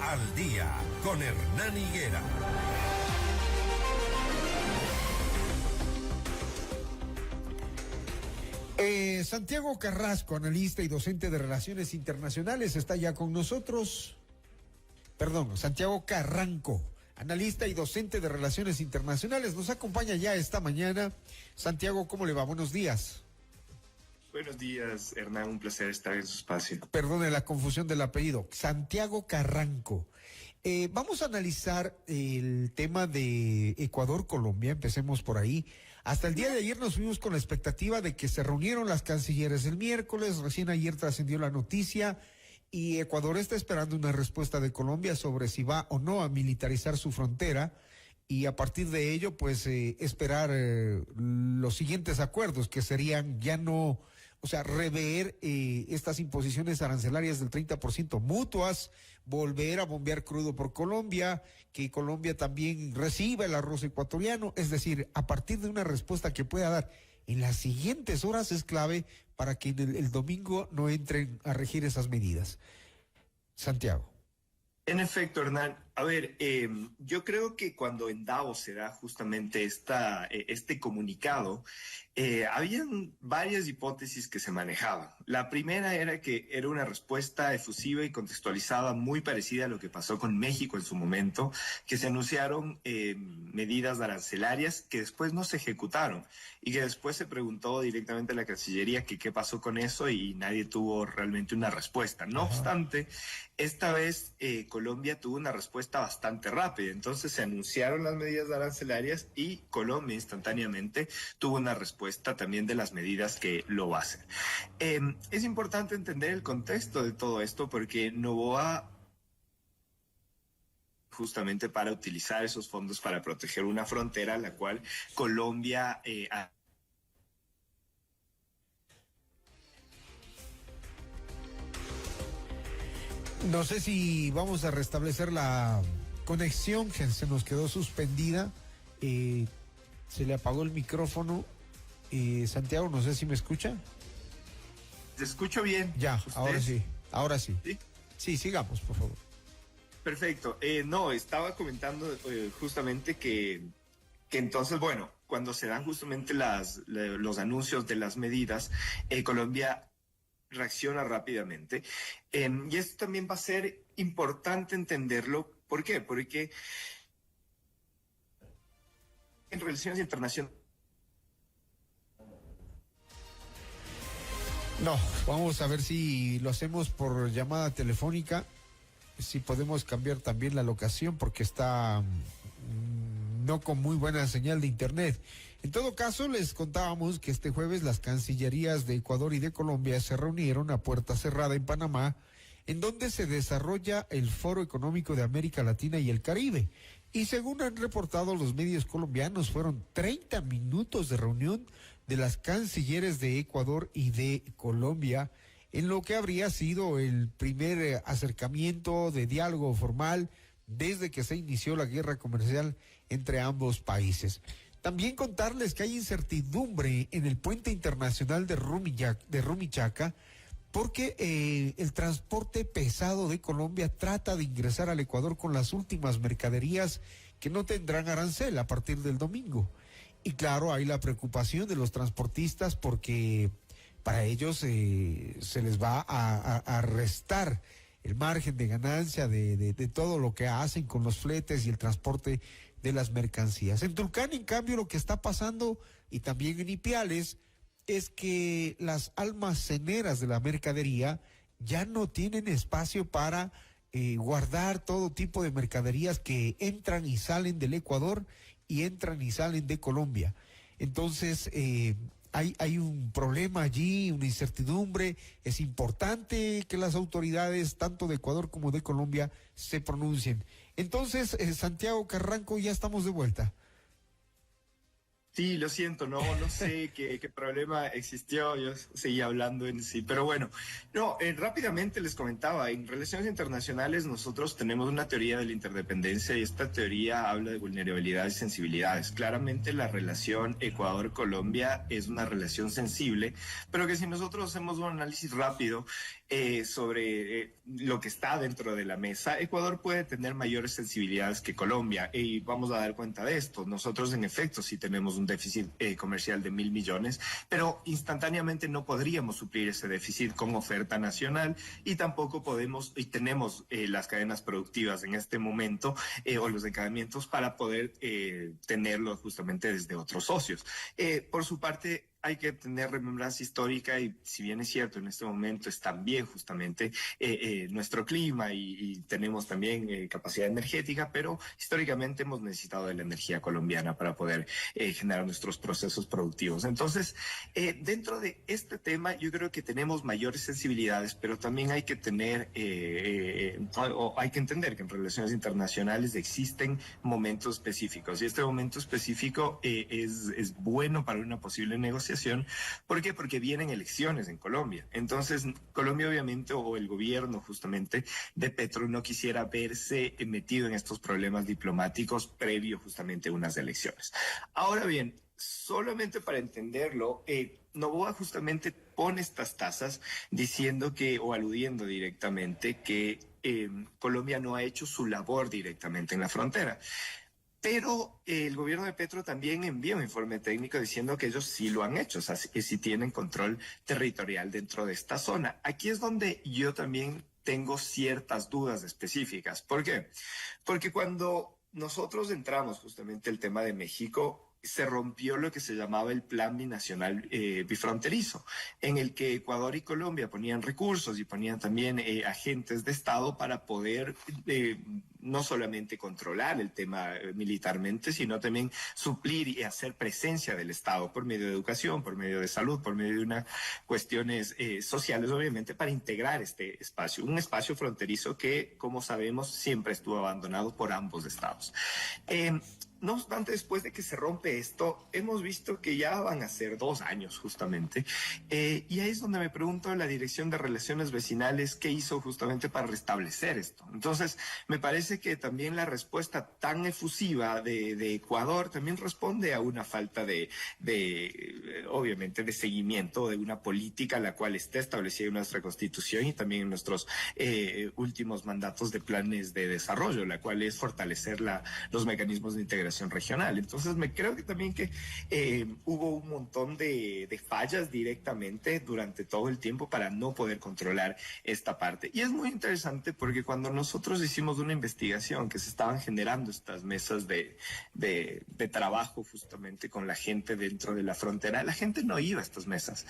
al Día con Hernán Higuera. Santiago Carrasco, analista y docente de Relaciones Internacionales, está ya con nosotros. Perdón, Santiago Carranco, analista y docente de Relaciones Internacionales, nos acompaña ya esta mañana. Santiago, ¿cómo le va? Buenos días. Buenos días, Hernán, un placer estar en su espacio. Perdone la confusión del apellido, Santiago Carranco. Vamos a analizar el tema de Ecuador-Colombia, empecemos por ahí. Hasta el día de ayer nos fuimos con la expectativa de que se reunieron las cancilleres el miércoles, recién ayer trascendió la noticia y Ecuador está esperando una respuesta de Colombia sobre si va o no a militarizar su frontera y a partir de ello pues esperar los siguientes acuerdos que serían ya no, o sea, rever estas imposiciones arancelarias del 30% mutuas, volver a bombear crudo por Colombia, que Colombia también reciba el arroz ecuatoriano, es decir, a partir de una respuesta que pueda dar en las siguientes horas es clave para que el domingo no entren a regir esas medidas. Santiago. En efecto, Hernán, a ver, yo creo que cuando en Davos se da justamente este comunicado, habían varias hipótesis que se manejaban. La primera era que era una respuesta efusiva y contextualizada muy parecida a lo que pasó con México en su momento, que se anunciaron medidas arancelarias que después no se ejecutaron y que después se preguntó directamente a la Cancillería que qué pasó con eso y nadie tuvo realmente una respuesta. No obstante, esta vez Colombia tuvo una respuesta bastante rápida. Entonces se anunciaron las medidas arancelarias y Colombia instantáneamente tuvo una respuesta también de las medidas que lo va a hacer. Es importante entender el contexto de todo esto porque Noboa justamente para utilizar esos fondos para proteger una frontera, la cual Colombia No sé si vamos a restablecer la conexión que se nos quedó suspendida. Se le apagó el micrófono. Santiago, no sé si me escucha. ¿Te escucho bien? Ya, ¿Usted? ahora sí. ¿Sí? Sí, sigamos, por favor. Perfecto. No, estaba comentando justamente que entonces, bueno, cuando se dan justamente los anuncios de las medidas, Colombia reacciona rápidamente. Y esto también va a ser importante entenderlo. ¿Por qué? Porque en relaciones internacionales... No, vamos a ver si lo hacemos por llamada telefónica, si podemos cambiar también la locación porque está no con muy buena señal de internet. En todo caso, les contábamos que este jueves las cancillerías de Ecuador y de Colombia se reunieron a puerta cerrada en Panamá, en donde se desarrolla el Foro Económico de América Latina y el Caribe. Y según han reportado los medios colombianos, fueron 30 minutos de reunión de las cancilleres de Ecuador y de Colombia, en lo que habría sido el primer acercamiento de diálogo formal desde que se inició la guerra comercial entre ambos países. También contarles que hay incertidumbre en el puente internacional de Rumichaca, porque el transporte pesado de Colombia trata de ingresar al Ecuador con las últimas mercaderías que no tendrán arancel a partir del domingo. Y claro, hay la preocupación de los transportistas porque para ellos se les va a restar el margen de ganancia de todo lo que hacen con los fletes y el transporte de las mercancías. En Tulcán, en cambio, lo que está pasando, y también en Ipiales, es que las almaceneras de la mercadería ya no tienen espacio para guardar todo tipo de mercaderías que entran y salen del Ecuador y entran y salen de Colombia. Entonces, hay un problema allí, una incertidumbre. Es importante que las autoridades, tanto de Ecuador como de Colombia, se pronuncien. Entonces, Santiago Carranco, ya estamos de vuelta. Sí, lo siento, no sé qué problema existió, yo seguía hablando en sí, pero bueno, no, rápidamente les comentaba, en relaciones internacionales nosotros tenemos una teoría de la interdependencia y esta teoría habla de vulnerabilidades y sensibilidades. Claramente la relación Ecuador-Colombia es una relación sensible, pero que si nosotros hacemos un análisis rápido sobre lo que está dentro de la mesa, Ecuador puede tener mayores sensibilidades que Colombia y vamos a dar cuenta de esto. Nosotros en efecto sí tenemos un déficit comercial de 1.000 millones, pero instantáneamente no podríamos suplir ese déficit con oferta nacional y tampoco podemos y tenemos las cadenas productivas en este momento o los encadenamientos para poder tenerlos justamente desde otros socios. Por su parte, hay que tener remembranza histórica y si bien es cierto, en este momento es también justamente nuestro clima y tenemos también capacidad energética, pero históricamente hemos necesitado de la energía colombiana para poder generar nuestros procesos productivos. Entonces, dentro de este tema yo creo que tenemos mayores sensibilidades, pero también hay que tener, hay que entender que en relaciones internacionales existen momentos específicos y este momento específico es bueno para una posible negociación. ¿Por qué? Porque vienen elecciones en Colombia. Entonces, Colombia obviamente, o el gobierno justamente de Petro, no quisiera verse metido en estos problemas diplomáticos previo justamente a unas elecciones. Ahora bien, solamente para entenderlo, Noboa justamente pone estas tasas diciendo que, o aludiendo directamente, que Colombia no ha hecho su labor directamente en la frontera. Pero el gobierno de Petro también envía un informe técnico diciendo que ellos sí lo han hecho, o sea, que sí tienen control territorial dentro de esta zona. Aquí es donde yo también tengo ciertas dudas específicas. ¿Por qué? Porque cuando nosotros entramos justamente el tema de México, se rompió lo que se llamaba el Plan Binacional Bifronterizo, en el que Ecuador y Colombia ponían recursos y ponían también agentes de Estado para poder no solamente controlar el tema militarmente, sino también suplir y hacer presencia del Estado por medio de educación, por medio de salud, por medio de unas cuestiones sociales, obviamente, para integrar este espacio, un espacio fronterizo que, como sabemos, siempre estuvo abandonado por ambos estados. No obstante, después de que se rompe esto, hemos visto que ya van a ser 2 años justamente, y ahí es donde me pregunto la Dirección de Relaciones Vecinales qué hizo justamente para restablecer esto. Entonces, me parece que también la respuesta tan efusiva de Ecuador también responde a una falta obviamente, de seguimiento de una política la cual está establecida en nuestra Constitución y también en nuestros últimos mandatos de planes de desarrollo, la cual es fortalecer los mecanismos de integración regional. Entonces creo que también que hubo un montón de fallas directamente durante todo el tiempo para no poder controlar esta parte. Y es muy interesante porque cuando nosotros hicimos una investigación que se estaban generando estas mesas de trabajo justamente con la gente dentro de la frontera, la gente no iba a estas mesas.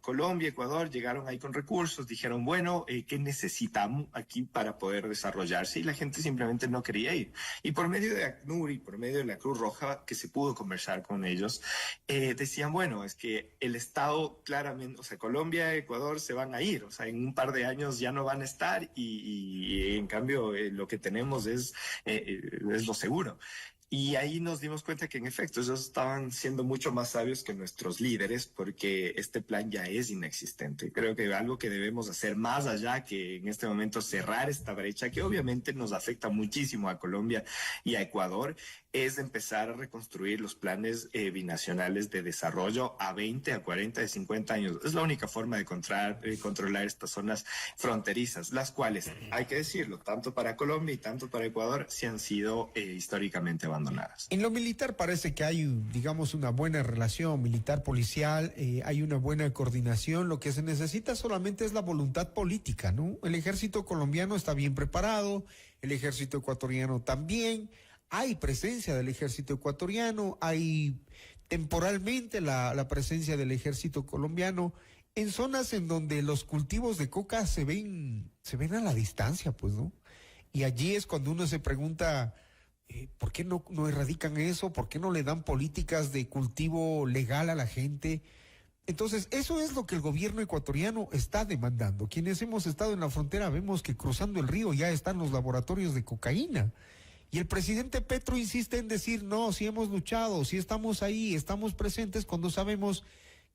Colombia, Ecuador llegaron ahí con recursos, dijeron, bueno, ¿qué necesitamos aquí para poder desarrollarse? Y la gente simplemente no quería ir. Y por medio de ACNUR y por medio de la Cruz Roja, que se pudo conversar con ellos, decían, bueno, es que el Estado claramente, o sea, Colombia, Ecuador se van a ir, o sea, en un par de años ya no van a estar y en cambio lo que tenemos es lo seguro. Y ahí nos dimos cuenta que en efecto ellos estaban siendo mucho más sabios que nuestros líderes porque este plan ya es inexistente. Creo que algo que debemos hacer más allá que en este momento cerrar esta brecha que obviamente nos afecta muchísimo a Colombia y a Ecuador es empezar a reconstruir los planes binacionales de desarrollo a 20, a 40, a 50 años. Es la única forma de controlar estas zonas fronterizas, las cuales, hay que decirlo, tanto para Colombia y tanto para Ecuador, se han sido históricamente abandonadas. En lo militar parece que hay, digamos, una buena relación militar-policial, hay una buena coordinación. Lo que se necesita solamente es la voluntad política, ¿no? El ejército colombiano está bien preparado, el ejército ecuatoriano también. Hay presencia del ejército ecuatoriano, hay temporalmente la presencia del ejército colombiano en zonas en donde los cultivos de coca se ven a la distancia, pues, ¿no? Y allí es cuando uno se pregunta, ¿por qué no erradican eso? ¿Por qué no le dan políticas de cultivo legal a la gente? Entonces, eso es lo que el gobierno ecuatoriano está demandando. Quienes hemos estado en la frontera vemos que cruzando el río ya están los laboratorios de cocaína. Y el presidente Petro insiste en decir, no, si hemos luchado, si estamos ahí, estamos presentes, cuando sabemos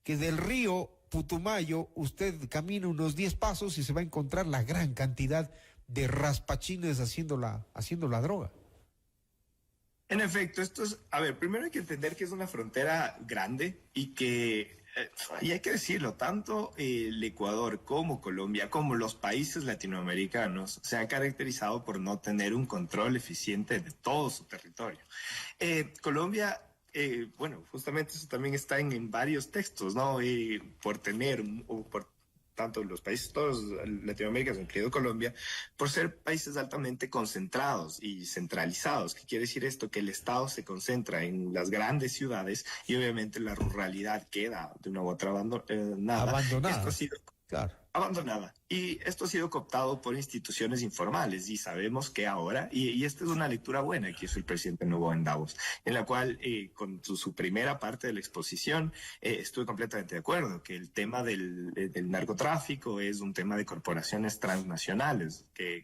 que del río Putumayo usted camina unos 10 pasos y se va a encontrar la gran cantidad de raspachines haciendo la droga. En efecto, esto es, a ver, primero hay que entender que es una frontera grande y hay que decirlo, tanto el Ecuador como Colombia, como los países latinoamericanos, se han caracterizado por no tener un control eficiente de todo su territorio. Colombia, bueno, justamente eso también está en varios textos, ¿no? Por tener, o por tanto los países todos latinoamericanos, incluido Colombia, por ser países altamente concentrados y centralizados. ¿Qué quiere decir esto? Que el Estado se concentra en las grandes ciudades y obviamente la ruralidad queda de una u otra abandonada. Esto ha sido abandonada. Y esto ha sido cooptado por instituciones informales y sabemos que ahora, y esta es una lectura buena que hizo el presidente Noboa en Davos, en la cual con su primera parte de la exposición estuve completamente de acuerdo, que el tema del narcotráfico es un tema de corporaciones transnacionales, que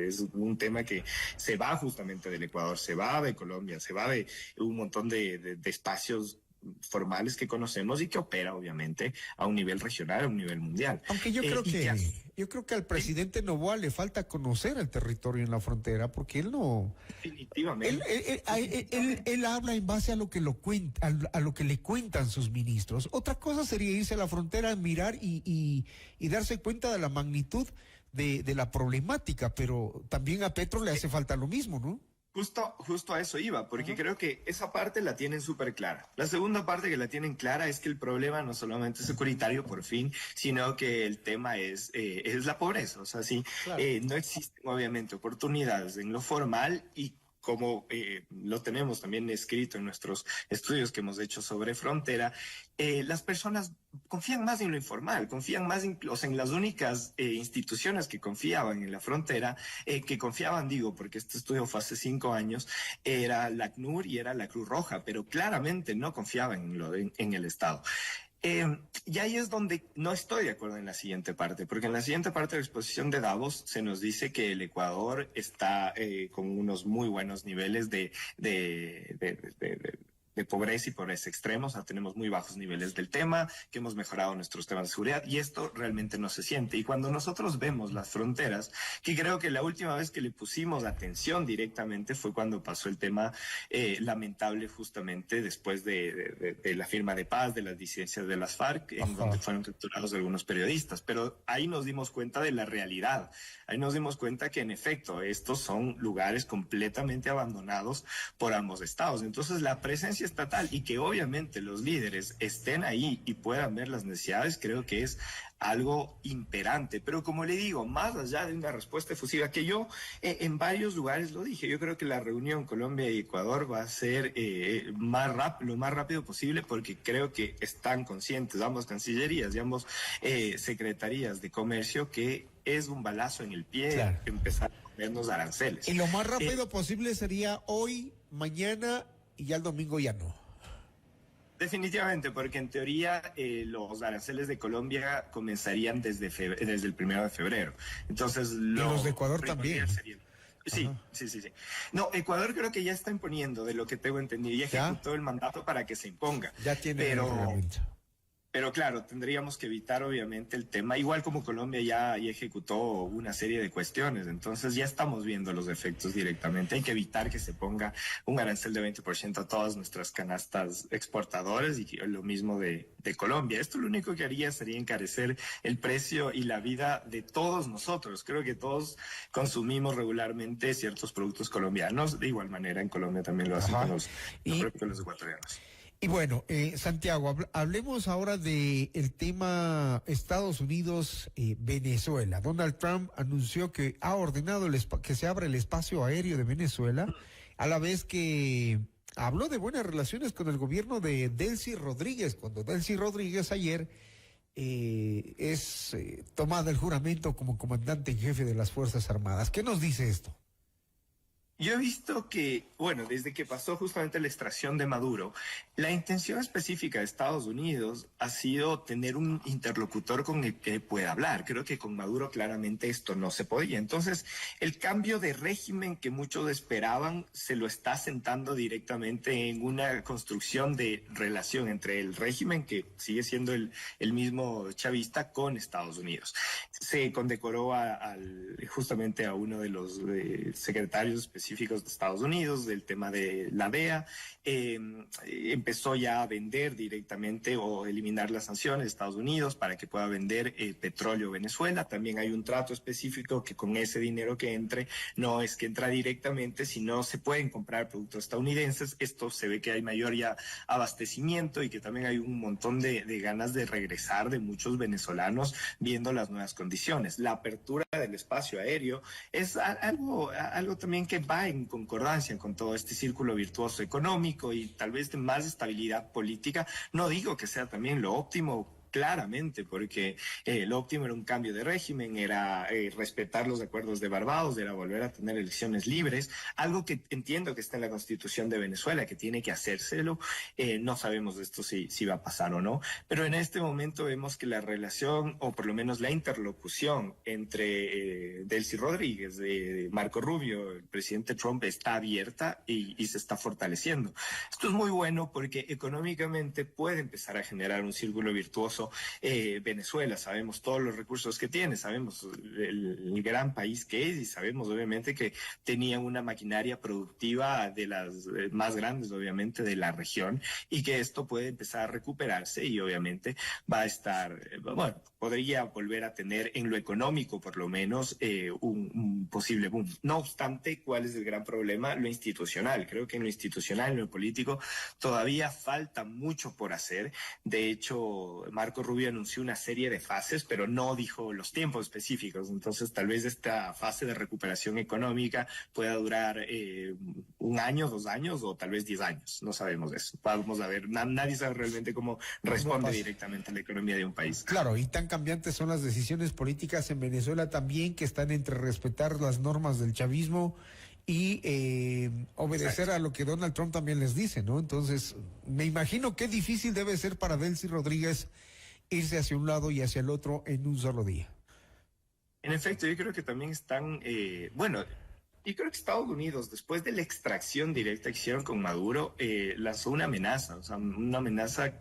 es un tema que se va justamente del Ecuador, se va de Colombia, se va de un montón de espacios formales que conocemos y que opera obviamente a un nivel regional, a un nivel mundial. Aunque yo creo que al presidente Noboa le falta conocer el territorio en la frontera, porque él no... Definitivamente. Él habla en base a lo que a lo que le cuentan sus ministros. Otra cosa sería irse a la frontera, mirar y darse cuenta de la magnitud de la problemática, pero también a Petro le hace falta lo mismo, ¿no? Justo a eso iba, porque creo que esa parte la tienen súper clara. La segunda parte que la tienen clara es que el problema no solamente es securitario, por fin, sino que el tema es la pobreza. O sea, sí, claro. No existen obviamente oportunidades en lo formal y como lo tenemos también escrito en nuestros estudios que hemos hecho sobre frontera, las personas confían más en lo informal, confían más incluso en las únicas instituciones que confiaban en la frontera, que confiaban, digo, porque este estudio fue hace 5 años, era la ACNUR y era la Cruz Roja, pero claramente no confiaban en el Estado. Y ahí es donde no estoy de acuerdo en la siguiente parte, porque en la siguiente parte de la exposición de Davos se nos dice que el Ecuador está con unos muy buenos niveles de pobreza y pobreza extremos, o sea, tenemos muy bajos niveles del tema, que hemos mejorado nuestros temas de seguridad y esto realmente no se siente. Y cuando nosotros vemos las fronteras, que creo que la última vez que le pusimos atención directamente fue cuando pasó el tema lamentable justamente después de la firma de paz, de las disidencias de las FARC, en donde fueron capturados algunos periodistas. Pero ahí nos dimos cuenta de la realidad, ahí nos dimos cuenta que en efecto estos son lugares completamente abandonados por ambos estados. Entonces la presencia estatal y que obviamente los líderes estén ahí y puedan ver las necesidades, creo que es algo imperante. Pero como le digo, más allá de una respuesta efusiva, que yo en varios lugares lo dije, yo creo que la reunión Colombia y Ecuador va a ser lo más rápido posible, porque creo que están conscientes ambas cancillerías y ambas secretarías de comercio que es un balazo en el pie, claro, empezar a ponernos aranceles. Y lo más rápido posible sería hoy, mañana y ya el domingo ya no. Definitivamente, porque en teoría los aranceles de Colombia comenzarían desde el 1 de febrero. Entonces, y los de Ecuador también. Sí. No, Ecuador creo que ya está imponiendo, de lo que tengo entendido, y ejecutó el mandato para que se imponga. Ya tiene el reglamento. Pero claro, tendríamos que evitar obviamente el tema, igual como Colombia ya ejecutó una serie de cuestiones, entonces ya estamos viendo los efectos directamente. Hay que evitar que se ponga un arancel de 20% a todas nuestras canastas exportadoras y lo mismo de Colombia. Esto lo único que haría sería encarecer el precio y la vida de todos nosotros. Creo que todos consumimos regularmente ciertos productos colombianos, de igual manera en Colombia también lo hacen con los ecuatorianos. Y bueno, Santiago, hablemos ahora de el tema Estados Unidos-Venezuela. Donald Trump anunció que ha ordenado que se abra el espacio aéreo de Venezuela, a la vez que habló de buenas relaciones con el gobierno de Delcy Rodríguez, cuando Delcy Rodríguez ayer es tomada el juramento como comandante en jefe de las Fuerzas Armadas. ¿Qué nos dice esto? Yo he visto que, bueno, desde que pasó justamente la extracción de Maduro, la intención específica de Estados Unidos ha sido tener un interlocutor con el que pueda hablar. Creo que con Maduro claramente esto no se podía. Entonces, el cambio de régimen que muchos esperaban se lo está sentando directamente en una construcción de relación entre el régimen, que sigue siendo el mismo chavista, con Estados Unidos. Se condecoró justamente a uno de los secretarios específicos de Estados Unidos, del tema de la DEA, empezó ya a vender directamente o eliminar las sanciones de Estados Unidos para que pueda vender petróleo a Venezuela. También hay un trato específico que con ese dinero que entre, no es que entra directamente, sino se pueden comprar productos estadounidenses. Esto se ve que hay mayor ya abastecimiento y que también hay un montón de ganas de regresar de muchos venezolanos viendo las nuevas condiciones. La apertura del espacio aéreo es algo también que va en concordancia con todo este círculo virtuoso económico y tal vez de más estabilidad política. No digo que sea también lo óptimo, claramente, porque lo óptimo era un cambio de régimen, era respetar los acuerdos de Barbados, era volver a tener elecciones libres, algo que entiendo que está en la Constitución de Venezuela, que tiene que hacérselo. No sabemos de esto si va a pasar o no, pero en este momento vemos que la relación, o por lo menos la interlocución entre Delcy Rodríguez, Marco Rubio, el presidente Trump, está abierta y se está fortaleciendo. Esto es muy bueno porque económicamente puede empezar a generar un círculo virtuoso. Venezuela, sabemos todos los recursos que tiene, sabemos el gran país que es y sabemos obviamente que tenía una maquinaria productiva de las más grandes obviamente de la región y que esto puede empezar a recuperarse y obviamente va a estar, bueno, podría volver a tener en lo económico por lo menos un posible boom. No obstante, ¿cuál es el gran problema? Lo institucional. Creo que en lo institucional, en lo político, todavía falta mucho por hacer. De hecho, Marco Rubio anunció una serie de fases, pero no dijo los tiempos específicos. Entonces, tal vez esta fase de recuperación económica pueda durar 1 año, 2 años o tal vez 10 años. No sabemos eso. Vamos a ver. Nadie sabe realmente cómo responde directamente la economía de un país. Claro, y tan cambiantes son las decisiones políticas en Venezuela también, que están entre respetar las normas del chavismo y obedecer a lo que Donald Trump también les dice, ¿no? Entonces, me imagino qué difícil debe ser para Delcy Rodríguez irse hacia un lado y hacia el otro en un solo día. En efecto, yo creo que también están, bueno, yo creo que Estados Unidos, después de la extracción directa que hicieron con Maduro, lanzó una amenaza, o sea, una amenaza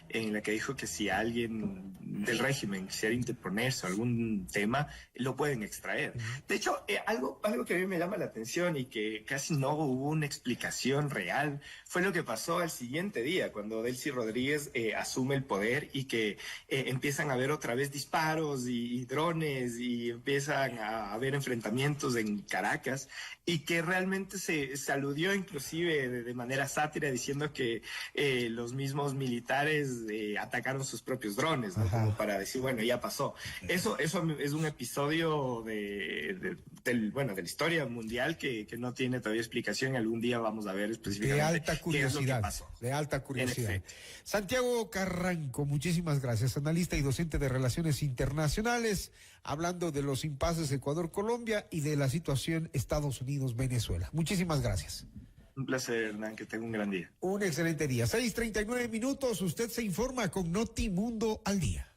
en la que dijo que si alguien del régimen quisiera interponerse a algún tema, lo pueden extraer. De hecho, algo que a mí me llama la atención y que casi no hubo una explicación real fue lo que pasó al siguiente día, cuando Delcy Rodríguez asume el poder y que empiezan a haber otra vez disparos y drones y empiezan a haber enfrentamientos en Caracas, y que realmente se aludió inclusive de manera sátira diciendo que los mismos militares atacaron sus propios drones, ¿no? Como para decir, bueno, ya pasó. Eso es un episodio de la historia mundial que no tiene todavía explicación y algún día vamos a ver específicamente de alta curiosidad, qué es lo que pasó. De alta curiosidad. Santiago Carranco, muchísimas gracias, analista y docente de Relaciones Internacionales, hablando de los impases Ecuador-Colombia y de la situación Estados Unidos-Venezuela. Muchísimas gracias. Un placer, Hernán, que tenga un gran día. Un excelente día. 6:39 minutos, usted se informa con Notimundo al Día.